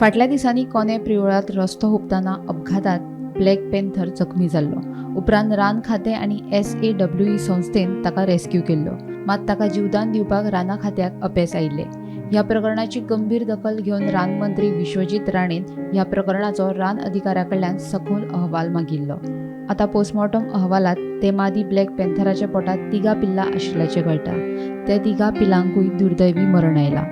फाटल्या दिसांनी कोणे प्रियोळात रस्तो हुबताना अपघातात ब्लॅक पॅन्थर जखमी जाल्लो. उपरांत रान खातें आनी SAWE संस्थेन ताका रेस्क्यू केल्लो. मात ताका जीवदान दिवपाक राना खात्याक अपेस आयिल्ले. ह्या प्रकरणाची गंभीर दखल घेवन रान मंत्री विश्वजीत राणेन ह्या प्रकरणाचो रान अधिकाऱ्याकडल्यान सखोल अहवाल मागिल्लो. आता पोस्टमॉर्टम अहवालात ते मादी ब्लॅक पॅन्थराच्या पोटात 3 पिल्लां आशिल्ल्याचें कळटा. त्या 3 पिलांकूय दुर्दैवी मरण आयलां.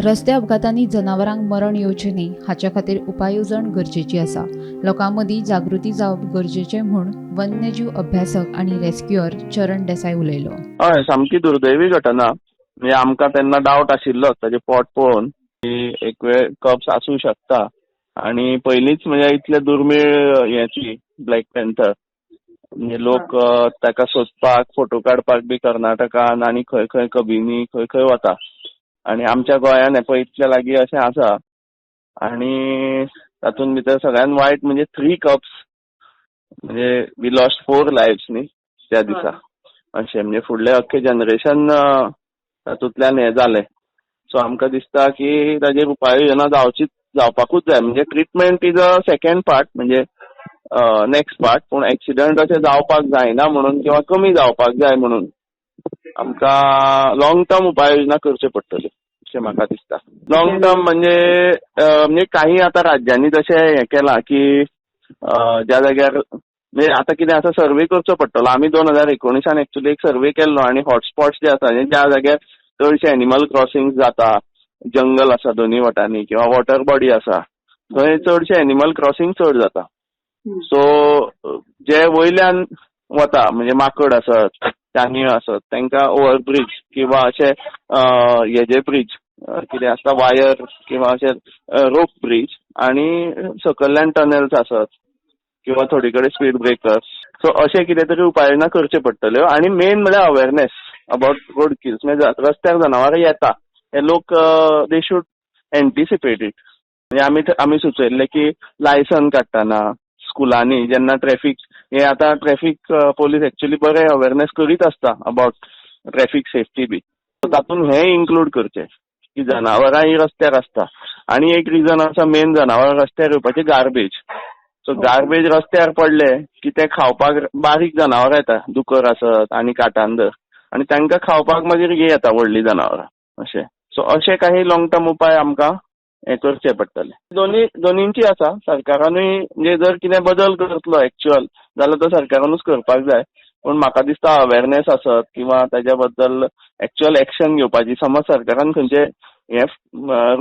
रस्ते अपघातांनी जनावरांक मरण येवचें न्ही हाचे खातीर उपाय येवजण गरजेची आसा. लोकां मदीं जागृती जावप गरजेचें म्हूण वन्यजीव अभ्यासक आनी रेस्क्युअर चरण देसाय उलयलो. हय, सामकी दुर्दैवी घटना. म्हणजे आमकां तेन्ना डावट आशिल्लो ताजें पोट पळोवन की एक वेळ कप्स आसूं शकता. आनी पयलींच म्हणजे इतले दुर्मीळ हेची ब्लॅक पॅन्थर म्हणजे लोक ताका सोदपाक फोटो काडपाक बी कर्नाटकान आनी खंय खंय कबिनी खंय खंय वता. आनी आमच्या गोंयान पळय इतल्या लागीं अशें आसा. आनी तातूंत भितर सगळ्यात वायट म्हणजे 3 कप्स म्हणजे वी लॉस्ट 4 लायव्स न्ही त्या दिसा. अशें म्हणजे फुडलें अख्खें जनरेशन तातूंतल्यान हें जालें. सो आमकां दिसता की ताजेर उपाय योजना जावपाकूच जाय. म्हणजे treatment is a second part, म्हणजे नेक्स्ट पार्ट. पूण एक्सिडंट अशें जावपाक जायना म्हणून किंवा कमी जावपाक जाय म्हणून आमकां लॉंग टर्म उपाय योजना करच्यो पडटल्यो अशें म्हाका दिसता. लॉंग टर्म म्हणजे काही आतां राज्यांनी तशें हें केलां की ज्या जाग्यार म्हणजे आतां कितें आसा सर्वे करचो पडटलो. आमी 2019 एक्चुअली एक सर्वे केल्लो आनी हॉटस्पॉट्स जे आसा ज्या जाग्यार चडशे एनिमल क्रॉसिंग जाता, जंगल आसा दोनी वाटांनी किंवा वॉटर बॉडी आसा थंय चडशे एनिमल क्रॉसिंग चड जाता. सो जे वयल्यान वता म्हणजे माकड आसत, चान्यो आसत, तांकां ओव्हरब्रिज किंवा अशे हेजे ब्रिज कितें आसता वायर किंवा अशे रोप ब्रिज आनी सकयल्यान टनल्स आसत किंवा थोडी कडेन स्पीड ब्रेकर्स. सो अशें कितें तरी उपाय योजना करच्यो पडटल्यो. आनी मेन म्हळ्यार अवेरनेस अबाउट रोड किल्स. म्हणजे रस्त्यार जनावरां येता हे लोक दे शूड एंटिसिपेट इट. म्हणजे आमी सुचयल्लें की लायसन काडटना स्कुलांनी जेन्ना ट्रॅफिक हे आतां ट्रॅफिक पोलीस एक्चुअली बरें अवेरनेस करीत आसता अबाउट ट्रॅफिक सेफ्टी बी. सो तातूंत हें इन्क्लूड करचें की जनावरां ही रस्त्यार आसता. आनी एक रिजन आसा मेन जनावरां रस्त्यार येवपाचें गार्बेज. सो गार्बेज रस्त्यार पडले की ते खावपाक बारीक जनावरां येता, दुकर आसत आनी काटांदर, आनी तांकां खावपाक मागीर हे येता व्हडलीं जनावरां अशें. सो अशें काही लॉंग टर्म उपाय आमकां हें करचें पडटलें. दोनींची आसा. सरकारानूय म्हणजे जर कितें बदल करतलो एक्चुअल जाल्यार तो सरकारानूच करपाक जाय. पूण म्हाका दिसता अवेरनेस आसत किंवा ताज्या बद्दल एक्चुअल एक्शन घेवपाची. समज सरकारान खंयचे हे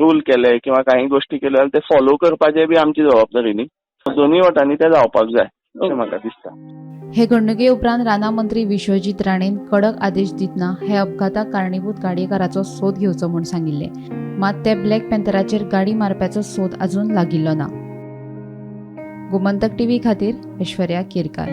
रूल केले किंवा काही गोश्टी केल्यो जाल्यार ते फॉलो करपाचें बी आमची जबाबदारी न्ही. दोनूय वाटांनी ते जावपाक जाय अशें म्हाका दिसता. हे घडणुके उपरांत राना मंत्री विश्वजीत राणेन कडक आदेश दितना हे अपघाताक कारणीभूत गाडयेकाराचो सोद घेवचो म्हूण सांगिल्लें. मात ते ब्लॅक पॅन्थराचेर गाडी मारप्याचो सोद अजून लागिल्लो ना. गोमंतक TV खातीर ऐश्वर्या केरकार.